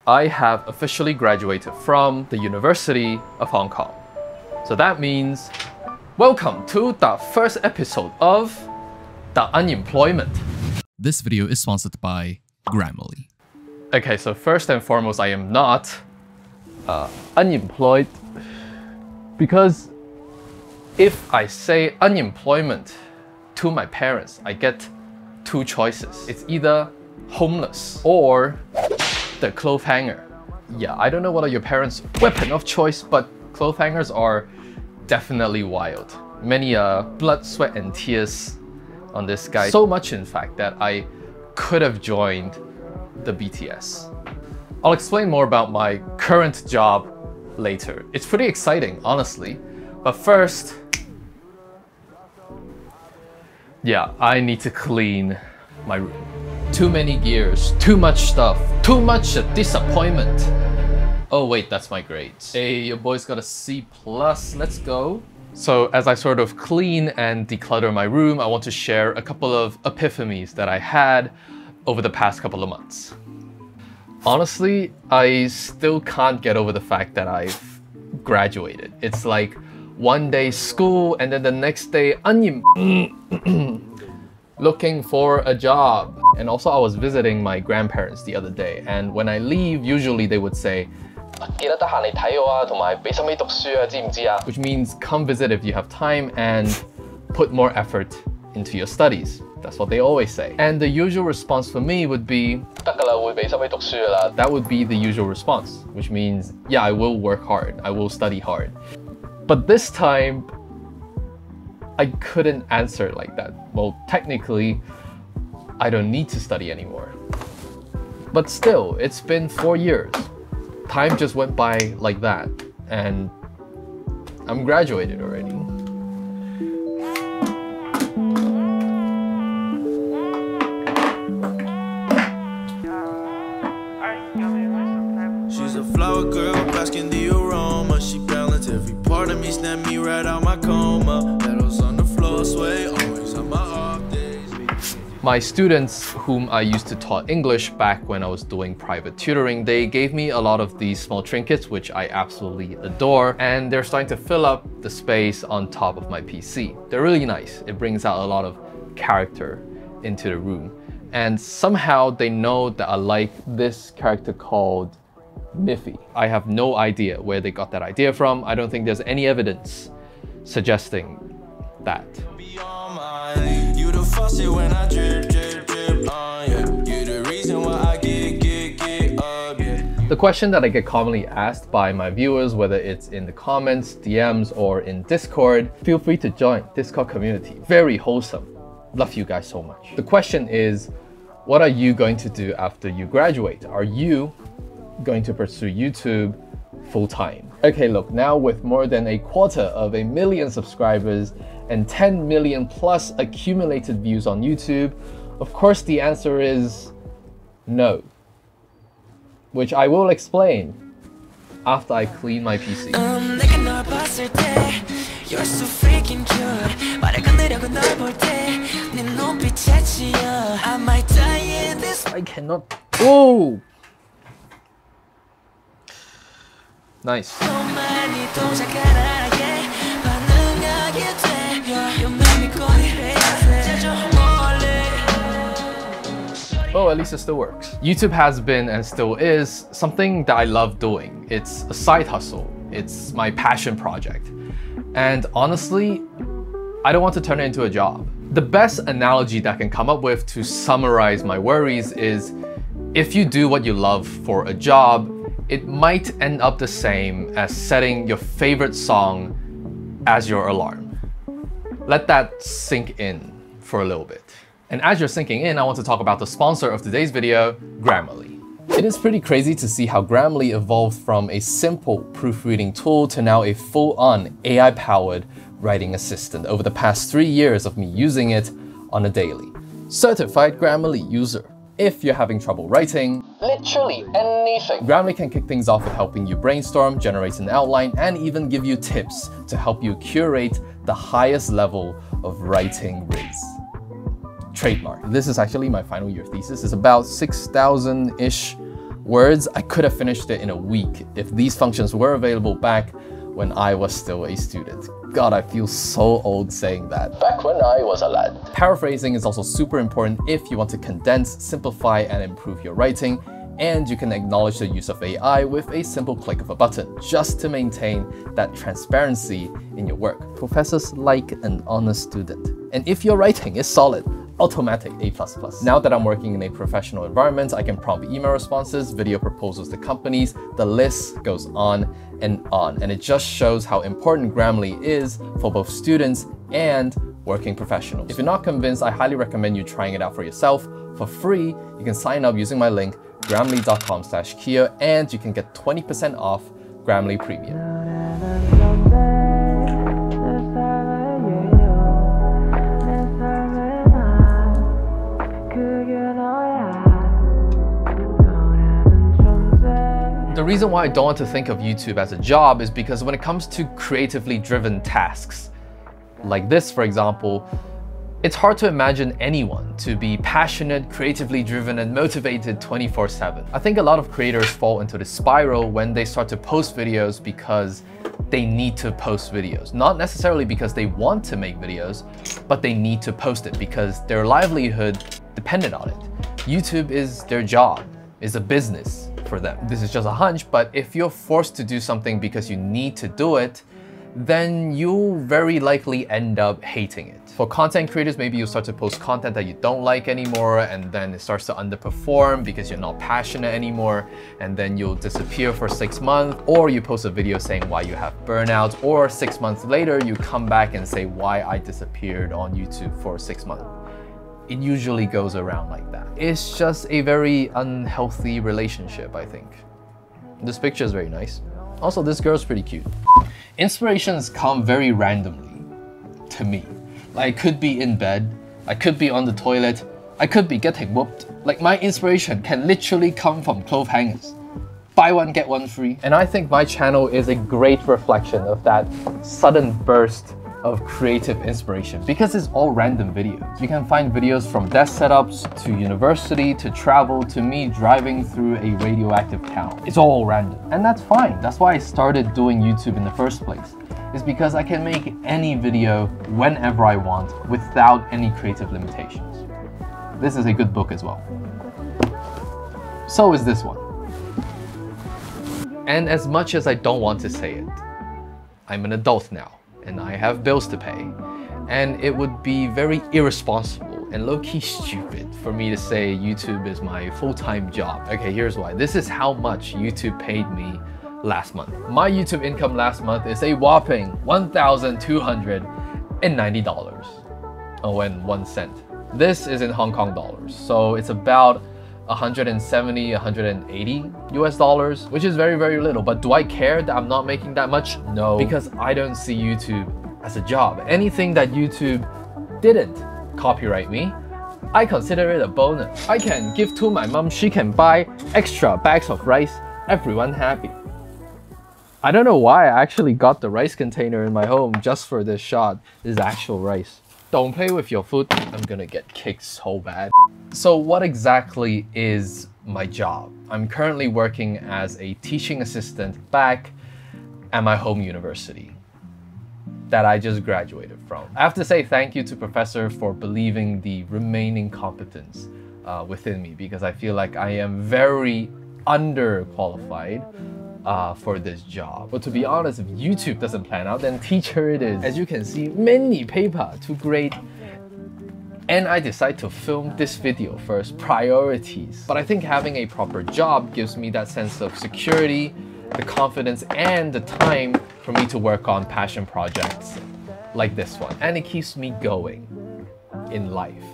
I have officially graduated from the University of Hong Kong. So that means, welcome to the first episode of The Unemployment. This video is sponsored by Grammarly. Okay, so first and foremost, I am not unemployed, because if I say unemployment to my parents, I get two choices. It's either homeless or the clothes hanger. Yeah, I don't know what are your parents' weapon of choice, but clothes hangers are definitely wild. Many blood, sweat and tears on this guy. So much in fact that I could have joined the BTS. I'll explain more about my current job later. It's pretty exciting, honestly. But first, yeah, I need to clean my room. Too many gears, too much stuff, too much disappointment. Oh wait, that's my grades. Hey, your boy's got a C+, let's go. So as I sort of clean and declutter my room, I want to share a couple of epiphanies that I had over the past couple of months. Honestly, I still can't get over the fact that I've graduated. It's like one day school and then the next day looking for a job. And also I was visiting my grandparents the other day, and when I leave, usually they would say, which means come visit if you have time and put more effort into your studies. That's what they always say. And the usual response for me would be, that would be the usual response, which means, yeah, I will work hard, I will study hard. But this time, I couldn't answer like that. Well, technically, I don't need to study anymore. But still, it's been 4 years. Time just went by like that, and I'm graduated already. She's a flower girl, basking the aroma. She balanced every part of me, snap me right out my coma. Petals on the floor, sway, always on my off days. My students whom I used to taught English back when I was doing private tutoring, they gave me a lot of these small trinkets, which I absolutely adore, and they're starting to fill up the space on top of my PC. They're really nice. It brings out a lot of character into the room. And somehow they know that I like this character called Miffy. I have no idea where they got that idea from. I don't think there's any evidence suggesting that. The question that I get commonly asked by my viewers, whether it's in the comments, DMs, or in Discord, feel free to join Discord community. Very wholesome. Love you guys so much. The question is, what are you going to do after you graduate? Are you going to pursue YouTube full-time? Okay, look, now with more than 250,000 subscribers and 10 million plus accumulated views on YouTube, of course the answer is no. Which I will explain after I clean my PC. I cannot. Oh! Nice. Oh, at least it still works. YouTube has been and still is something that I love doing. It's a side hustle. It's my passion project. And honestly, I don't want to turn it into a job. The best analogy that I can come up with to summarize my worries is, if you do what you love for a job, it might end up the same as setting your favorite song as your alarm. Let that sink in for a little bit. And as you're sinking in, I want to talk about the sponsor of today's video, Grammarly. It is pretty crazy to see how Grammarly evolved from a simple proofreading tool to now a full-on AI-powered writing assistant over the past 3 years of me using it on a daily. Certified Grammarly user. If you're having trouble writing, literally anything, Grammarly can kick things off with helping you brainstorm, generate an outline, and even give you tips to help you curate the highest level of writing riz. Trademark. This is actually my final year thesis. It's about 6,000-ish Words, I could have finished it in a week if these functions were available back when I was still a student. God, I feel so old saying that. Back when I was a lad. Paraphrasing is also super important if you want to condense, simplify, and improve your writing, and you can acknowledge the use of AI with a simple click of a button, just to maintain that transparency in your work. Professors like an honest student. And if your writing is solid, automatic A++. Now that I'm working in a professional environment, I can prompt email responses, video proposals to companies, the list goes on, and it just shows how important Grammarly is for both students and working professionals. If you're not convinced, I highly recommend you trying it out for yourself. For free, you can sign up using my link, grammarly.com/keo, and you can get 20% off Grammarly Premium. The reason why I don't want to think of YouTube as a job is because when it comes to creatively driven tasks, like this for example, it's hard to imagine anyone to be passionate, creatively driven, and motivated 24/7. I think a lot of creators fall into the spiral when they start to post videos because they need to post videos. Not necessarily because they want to make videos, but they need to post it because their livelihood depended on it. YouTube is their job, is a business for them. This is just a hunch, but if you're forced to do something because you need to do it, then you'll very likely end up hating it. For content creators, maybe you start to post content that you don't like anymore, and then it starts to underperform because you're not passionate anymore, and then you'll disappear for 6 months, or you post a video saying why you have burnout, or 6 months later you come back and say why I disappeared on YouTube for 6 months. It usually goes around like that. It's just a very unhealthy relationship, I think. This picture is very nice. Also, this girl's pretty cute. Inspirations come very randomly to me. Like, I could be in bed, I could be on the toilet, I could be getting whooped. Like, my inspiration can literally come from clothes hangers. Buy one, get one free. And I think my channel is a great reflection of that sudden burst of creative inspiration because it's all random videos. You can find videos from desk setups to university to travel to me driving through a radioactive town. It's all random, and that's fine. That's why I started doing YouTube in the first place. It's because I can make any video whenever I want without any creative limitations. This is a good book as well. So is this one. And as much as I don't want to say it, I'm an adult now, and I have bills to pay. And it would be very irresponsible and low-key stupid for me to say YouTube is my full-time job. Okay, here's why. This is how much YouTube paid me last month. My YouTube income last month is a whopping $1,290. Oh, and 1 cent. This is in Hong Kong dollars, so it's about 170, 180 US dollars, which is very, very little. But do I care that I'm not making that much? No, because I don't see YouTube as a job. Anything that YouTube didn't copyright me, I consider it a bonus. I can give to my mom, she can buy extra bags of rice, everyone happy. I don't know why I actually got the rice container in my home just for this shot. This is actual rice. Don't play with your food, I'm gonna get kicked so bad. So what exactly is my job? I'm currently working as a teaching assistant back at my home university that I just graduated from. I have to say thank you to Professor for believing the remaining competence within me, because I feel like I am very underqualified for this job. But to be honest, if YouTube doesn't plan out, then teacher it is. As you can see, many paper to grade. And I decide to film this video first, priorities. But I think having a proper job gives me that sense of security, the confidence, and the time for me to work on passion projects like this one. And it keeps me going in life.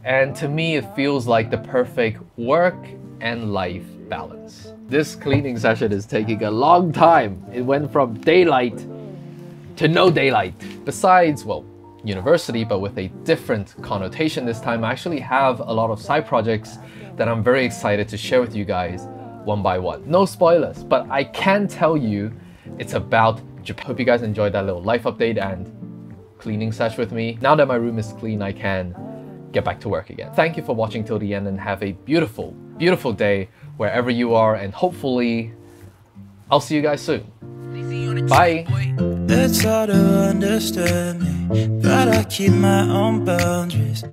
And to me, it feels like the perfect work and life balance. This cleaning session is taking a long time. It went from daylight to no daylight. Besides, well, university, but with a different connotation this time, I actually have a lot of side projects that I'm very excited to share with you guys one by one. No spoilers, but I can tell you it's about Japan. Hope you guys enjoyed that little life update and cleaning sesh with me. Now that my room is clean, I can get back to work again. Thank you for watching till the end and have a beautiful beautiful day wherever you are, and hopefully I'll see you guys soon. Bye! It's hard to understand me, but I keep my own boundaries.